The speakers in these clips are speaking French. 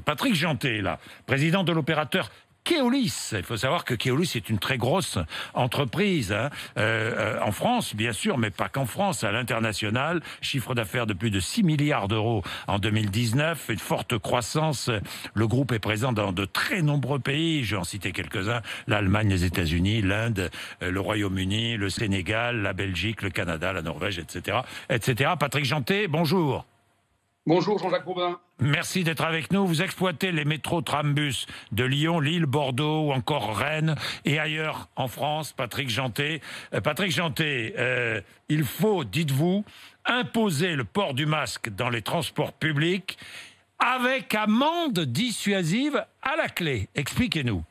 Patrick Jeantet, là, président de l'opérateur Keolis. Il faut savoir que Keolis est une très grosse entreprise en France, bien sûr, mais pas qu'en France, à l'international. Chiffre d'affaires de plus de 6 milliards d'euros en 2019, une forte croissance. Le groupe est présent dans de très nombreux pays, je vais en citer quelques-uns, l'Allemagne, les États-Unis, l'Inde, le Royaume-Uni, le Sénégal, la Belgique, le Canada, la Norvège, etc. etc. Patrick Jeantet, bonjour. Bonjour Jean-Jacques Bourdin. Merci d'être avec nous. Vous exploitez les métros trambus de Lyon, Lille, Bordeaux ou encore Rennes et ailleurs en France. Patrick Jeantet. Patrick Jeantet, il faut, dites-vous, imposer le port du masque dans les transports publics avec amende dissuasive à la clé. Expliquez-nous.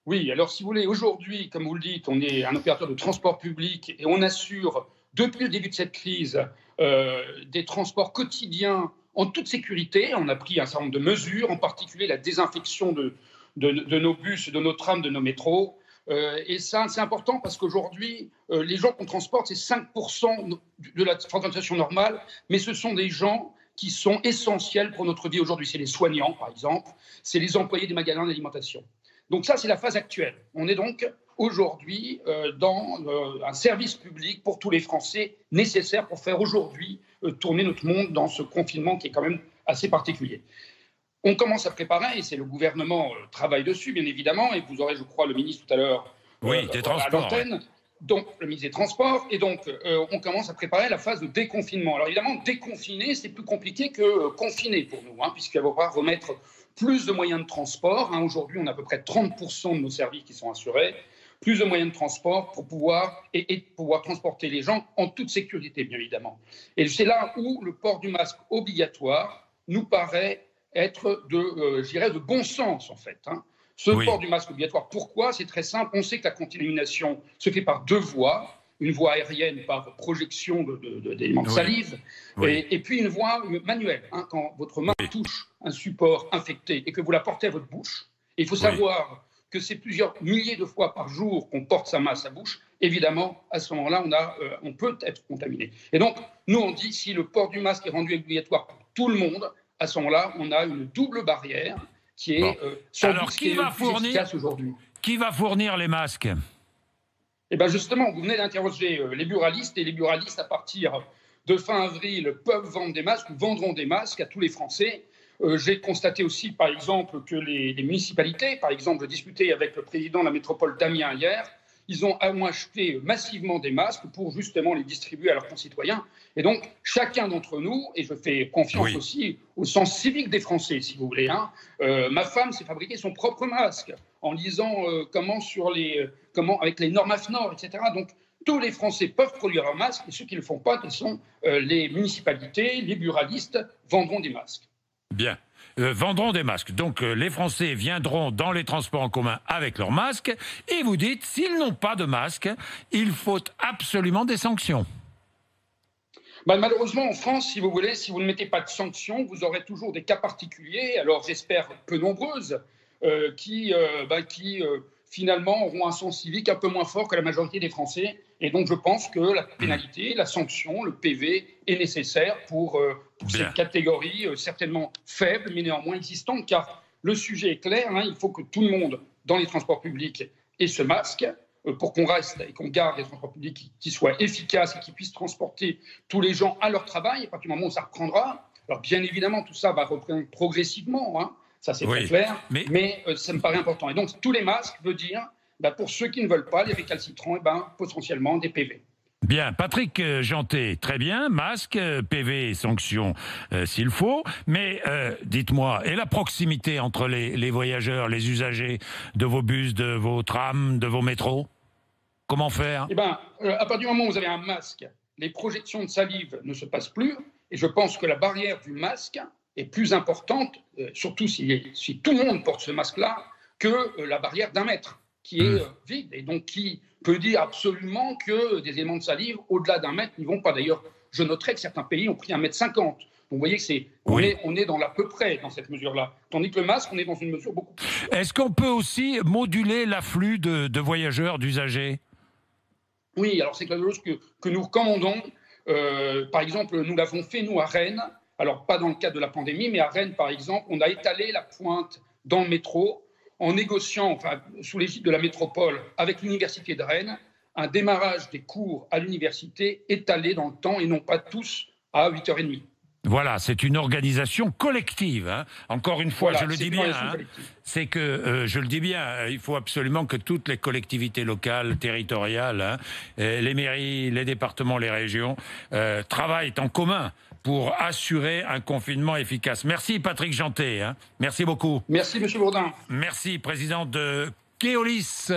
Oui, alors si vous voulez, aujourd'hui, comme vous le dites, on est un opérateur de transport public et on assure, depuis le début de cette crise, des transports quotidiens en toute sécurité. On a pris un certain nombre de mesures, en particulier la désinfection de nos bus, de nos trams, de nos métros. Et ça, c'est important parce qu'aujourd'hui, les gens qu'on transporte, c'est 5% de la fréquentation normale, mais ce sont des gens qui sont essentiels pour notre vie aujourd'hui. C'est les soignants, par exemple, c'est les employés des magasins d'alimentation. Donc ça, c'est la phase actuelle. On est donc aujourd'hui dans un service public pour tous les Français nécessaire pour faire aujourd'hui tourner notre monde dans ce confinement qui est quand même assez particulier. On commence à préparer, et c'est le gouvernement travaille dessus, bien évidemment, et vous aurez, je crois, le ministre tout à l'heure des transports, à l'antenne, donc le ministre des Transports, et donc on commence à préparer la phase de déconfinement. Alors évidemment, déconfiner, c'est plus compliqué que confiner pour nous, puisqu'il va falloir remettre plus de moyens de transport. Aujourd'hui, on a à peu près 30% de nos services qui sont assurés. Plus de moyens de transport pour pouvoir transporter les gens en toute sécurité, bien évidemment. Et c'est là où le port du masque obligatoire nous paraît être de bon sens, en fait. Port du masque obligatoire, pourquoi? C'est très simple. On sait que la contamination se fait par deux voies. Une voie aérienne par projection d'éléments de salive, et puis une voie manuelle. Quand votre main touche un support infecté et que vous la portez à votre bouche, il faut savoir que c'est plusieurs milliers de fois par jour qu'on porte sa main à sa bouche. Évidemment, à ce moment-là, on peut être contaminé. Et donc, nous, on dit, si le port du masque est rendu obligatoire pour tout le monde, à ce moment-là, on a une double barrière qui est sans doute plus efficace aujourd'hui. Qui va fournir les masques? Eh bien justement, vous venez d'interroger les buralistes, et les buralistes, à partir de fin avril, peuvent vendre des masques ou vendront des masques à tous les Français. J'ai constaté aussi, par exemple, que les municipalités, par exemple, je discutais avec le président de la métropole d'Amiens hier, ils ont acheté massivement des masques pour justement les distribuer à leurs concitoyens. Et donc, chacun d'entre nous, et je fais confiance aussi au sens civique des Français, si vous voulez, ma femme s'est fabriqué son propre masque en lisant comment avec les normes AFNOR, etc. Donc, tous les Français peuvent produire un masque, et ceux qui ne le font pas, ce sont les municipalités, les buralistes vendront des masques. Bien. Vendront des masques. Donc les Français viendront dans les transports en commun avec leurs masques, et vous dites, s'ils n'ont pas de masque, il faut absolument des sanctions. Malheureusement, en France, si vous voulez, si vous ne mettez pas de sanctions, vous aurez toujours des cas particuliers, alors j'espère peu nombreuses, qui finalement auront un sens civique un peu moins fort que la majorité des Français. Et donc je pense que la pénalité, la sanction, le PV est nécessaire pour cette catégorie certainement faible, mais néanmoins existante, car le sujet est clair, il faut que tout le monde dans les transports publics ait ce masque pour qu'on reste et qu'on garde des transports publics qui soient efficaces et qui puissent transporter tous les gens à leur travail. À partir du moment où ça reprendra, alors bien évidemment tout ça va reprendre progressivement, ça c'est très clair, mais ça me paraît important. Et donc tous les masques veut dire, pour ceux qui ne veulent pas, les récalcitrants, potentiellement des PV. Bien, Patrick Jeantet, très bien, masque, PV, sanctions s'il faut, mais dites-moi, et la proximité entre les voyageurs, les usagers de vos bus, de vos trams, de vos métros? Comment faire? À partir du moment où vous avez un masque, les projections de salive ne se passent plus, et je pense que la barrière du masque est plus importante, surtout si tout le monde porte ce masque-là, que la barrière d'un mètre, qui est vide, et donc qui peut dire absolument que des éléments de salive au-delà d'un mètre n'y vont pas. D'ailleurs, je noterai que certains pays ont pris 1,50 m. Donc vous voyez que on est dans l'à peu près dans cette mesure-là. Tandis que le masque, on est dans une mesure beaucoup plus... Est-ce qu'on peut aussi moduler l'afflux de voyageurs, d'usagers? Oui, alors c'est quelque chose que nous recommandons. Par exemple, nous l'avons fait, nous, à Rennes, Alors, pas dans le cadre de la pandémie, mais à Rennes, par exemple, on a étalé la pointe dans le métro en négociant, enfin, sous l'égide de la métropole, avec l'Université de Rennes, un démarrage des cours à l'université étalé dans le temps et non pas tous à 8h30. Voilà, c'est une organisation collective. Hein. Encore une fois, Voilà, je le dis bien, hein, c'est que, je le dis bien, il faut absolument que toutes les collectivités locales, territoriales, hein, les mairies, les départements, les régions, travaillent en commun pour assurer un confinement efficace. Merci Patrick Jeantet, hein. Merci beaucoup. Merci Monsieur Bourdin. Merci, président de Keolis.